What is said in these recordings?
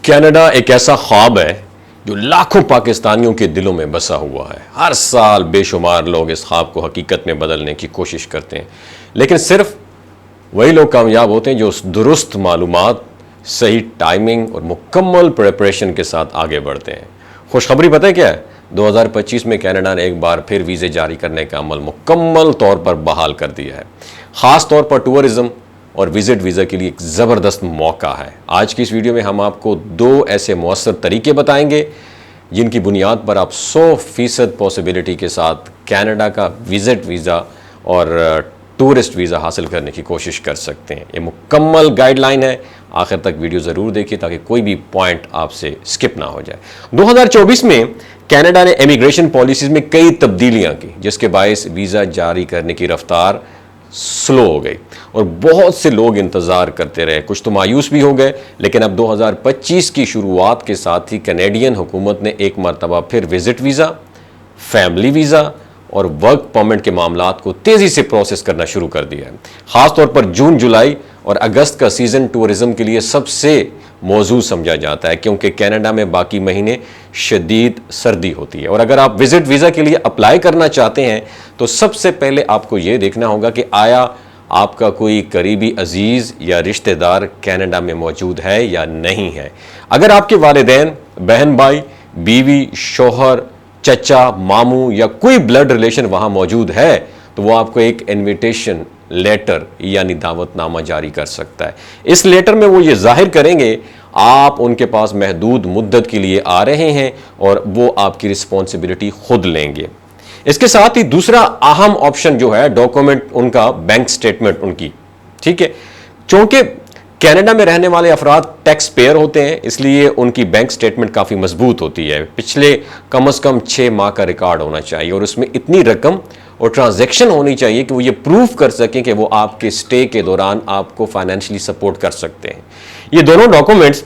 Canada एक ऐसा ख्वाब है जो लाखों पाकिस्तानियों के दिलों में बसा हुआ है। हर साल बेशुमार लोग इस ख्वाब को हकीकत में बदलने की कोशिश करते हैं, लेकिन सिर्फ वही लोग कामयाब होते हैं जो उस दुरुस्त मालूमात, सही टाइमिंग और मुकम्मल प्रिपरेशन के साथ आगे बढ़ते हैं। खुशखबरी पता है क्या है? 2025 में कनाडा ने एक बार फिर वीज़े जारी करने का अमल मुकम्मल तौर पर बहाल कर दिया है। ख़ास तौर पर टूरिज़म और विजिट वीज़ा के लिए एक ज़बरदस्त मौका है। आज की इस वीडियो में हम आपको 2 ऐसे मौसर तरीके बताएंगे जिनकी बुनियाद पर आप 100% पॉसिबिलिटी के साथ कनाडा का विजिट वीज़ा और टूरिस्ट वीज़ा हासिल करने की कोशिश कर सकते हैं। ये मुकम्मल गाइडलाइन है, आखिर तक वीडियो ज़रूर देखिए ताकि कोई भी पॉइंट आपसे स्किप ना हो जाए। 2024 में कनाडा ने इमिग्रेशन पॉलिसीज़ में कई तब्दीलियां की, जिसके बायस वीज़ा जारी करने की रफ्तार स्लो हो गई और बहुत से लोग इंतज़ार करते रहे। कुछ तो मायूस भी हो गए, लेकिन अब 2025 की शुरुआत के साथ ही कैनेडियन हुकूमत ने एक मरतबा फिर विजिट वीज़ा, फैमिली वीज़ा और वर्क परमिट के मामलात को तेज़ी से प्रोसेस करना शुरू कर दिया है। ख़ासतौर पर जून, जुलाई और अगस्त का सीज़न टूरिज़म के लिए सबसे मौजूद समझा जाता है, क्योंकि कनाडा में बाकी महीने शदीद सर्दी होती है। और अगर आप विजिट वीज़ा के लिए अप्लाई करना चाहते हैं तो सबसे पहले आपको ये देखना होगा कि आया आपका कोई करीबी अजीज़ या रिश्तेदार कनाडा में मौजूद है या नहीं है। अगर आपके वालिदैन, बहन भाई, बीवी, शोहर, चचा, मामू या कोई ब्लड रिलेशन वहाँ मौजूद है तो वो आपको एक इनविटेशन लेटर यानी दावतनामा जारी कर सकता है। इस लेटर में वो ये जाहिर करेंगे आप उनके पास महदूद मुद्दत के लिए आ रहे हैं और वो आपकी रिस्पॉन्सिबिलिटी खुद लेंगे। इसके साथ ही दूसरा अहम ऑप्शन जो है डॉक्यूमेंट उनका बैंक स्टेटमेंट उनकी, ठीक है। चूंकि कनाडा में रहने वाले अफराद टैक्स पेयर होते हैं, इसलिए उनकी बैंक स्टेटमेंट काफ़ी मजबूत होती है। पिछले कम से कम 6 माह का रिकॉर्ड होना चाहिए और उसमें इतनी रकम और ट्रांजैक्शन होनी चाहिए कि वो ये प्रूफ कर सकें कि वो आपके स्टे के दौरान आपको फाइनेंशियली सपोर्ट कर सकते हैं। ये दोनों डॉक्यूमेंट्स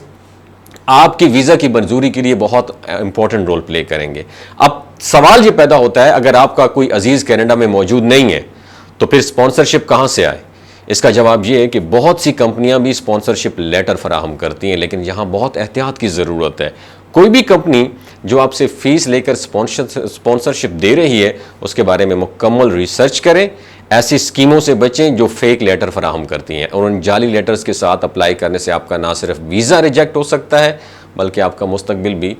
आपकी वीज़ा की मंजूरी के लिए बहुत इंपॉर्टेंट रोल प्ले करेंगे। अब सवाल ये पैदा होता है, अगर आपका कोई अजीज़ कनाडा में मौजूद नहीं है तो फिर स्पॉन्सरशिप कहाँ से आए? इसका जवाब ये है कि बहुत सी कंपनियां भी स्पॉन्सरशिप लेटर फराहम करती हैं, लेकिन यहाँ बहुत एहतियात की ज़रूरत है। कोई भी कंपनी जो आपसे फ़ीस लेकर स्पॉन्सरशिप दे रही है उसके बारे में मुकम्मल रिसर्च करें। ऐसी स्कीमों से बचें जो फेक लेटर फराहम करती हैं, और उन जाली लेटर्स के साथ अप्लाई करने से आपका ना सिर्फ वीज़ा रिजेक्ट हो सकता है बल्कि आपका मुस्तकबिल भी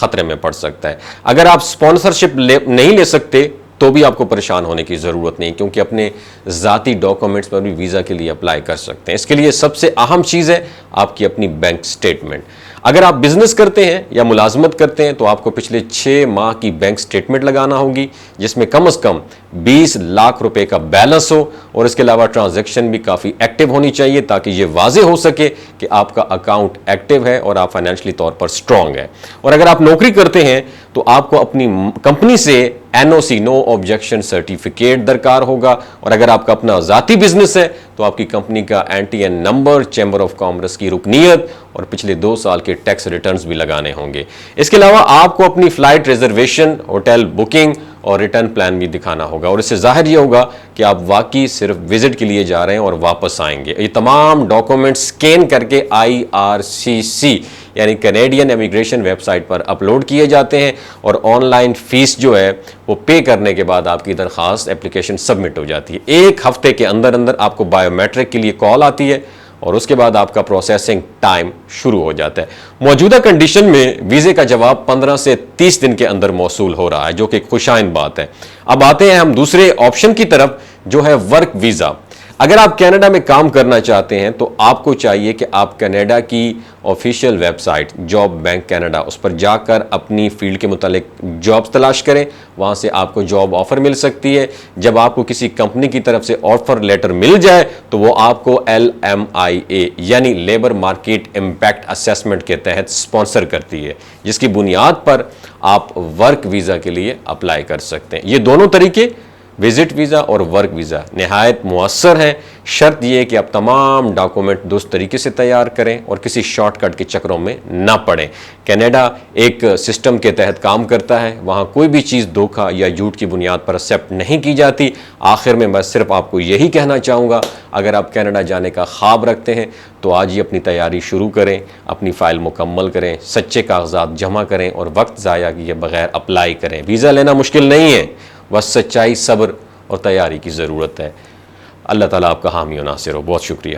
ख़तरे में पड़ सकता है। अगर आप स्पॉन्सरशिप नहीं ले सकते तो भी आपको परेशान होने की ज़रूरत नहीं, क्योंकि अपने ज़ाती डॉक्यूमेंट्स पर भी वीज़ा के लिए अप्लाई कर सकते हैं। इसके लिए सबसे अहम चीज़ है आपकी अपनी बैंक स्टेटमेंट। अगर आप बिजनेस करते हैं या मुलाजमत करते हैं तो आपको पिछले 6 माह की बैंक स्टेटमेंट लगाना होगी, जिसमें कम से कम 20 लाख रुपए का बैलेंस हो, और इसके अलावा ट्रांजैक्शन भी काफ़ी एक्टिव होनी चाहिए ताकि ये वाजे हो सके कि आपका अकाउंट एक्टिव है और आप फाइनेंशियली तौर पर स्ट्रांग है। और अगर आप नौकरी करते हैं तो आपको अपनी कंपनी से NOC नो ऑब्जेक्शन सर्टिफिकेट दरकार होगा, और अगर आपका अपना ज़ाती बिजनेस है तो आपकी कंपनी का NTN number, chamber of commerce की रुकनीत और पिछले 2 साल के टैक्स रिटर्न्स भी लगाने होंगे। इसके अलावा आपको अपनी फ्लाइट रिजर्वेशन, होटल बुकिंग और रिटर्न प्लान भी दिखाना होगा, और इससे जाहिर ये होगा कि आप वाकई सिर्फ विजिट के लिए जा रहे हैं और वापस आएंगे। ये तमाम डॉक्यूमेंट स्कैन करके IRCC यानी कैनेडियन इमिग्रेशन वेबसाइट पर अपलोड किए जाते हैं, और ऑनलाइन फीस जो है वो पे करने के बाद आपकी दरख्वास्त एप्लीकेशन सबमिट हो जाती है। 1 हफ्ते के अंदर अंदर आपको बायोमेट्रिक के लिए कॉल आती है और उसके बाद आपका प्रोसेसिंग टाइम शुरू हो जाता है। मौजूदा कंडीशन में वीज़े का जवाब 15 से 30 दिन के अंदर मौसूल हो रहा है, जो कि खुशाइन बात है। अब आते हैं हम दूसरे ऑप्शन की तरफ, जो है वर्क वीज़ा। अगर आप कनाडा में काम करना चाहते हैं तो आपको चाहिए कि आप कनाडा की official website job bank Canada, उस पर जाकर अपनी फील्ड के मुतालिक जॉब्स तलाश करें। वहाँ से आपको जॉब ऑफ़र मिल सकती है। जब आपको किसी कंपनी की तरफ से ऑफ़र लेटर मिल जाए तो वो आपको LMIA यानी लेबर मार्केट इम्पैक्ट असेसमेंट के तहत स्पॉन्सर करती है, जिसकी बुनियाद पर आप वर्क वीज़ा के लिए अप्लाई कर सकते हैं। ये दोनों तरीके विज़िट वीज़ा और वर्क वीज़ा नहायत मुअस्सर हैं। शर्त यह है कि आप तमाम डॉक्यूमेंट दुरुस्त तरीके से तैयार करें और किसी शॉर्टकट के चक्करों में ना पड़ें। कनाडा एक सिस्टम के तहत काम करता है, वहाँ कोई भी चीज़ धोखा या झूठ की बुनियाद पर एक्सेप्ट नहीं की जाती। आखिर में मैं सिर्फ आपको यही कहना चाहूँगा, अगर आप कनाडा जाने का ख्वाब रखते हैं तो आज ही अपनी तैयारी शुरू करें, अपनी फ़ाइल मुकम्मल करें, सच्चे कागजात जमा करें और वक्त ज़ाया किए बगैर अप्लाई करें। वीज़ा लेना मुश्किल नहीं है, बस सच्चाई, सब्र और तैयारी की ज़रूरत है। अल्लाह ताला आपका हामी और नासिर हो। बहुत शुक्रिया।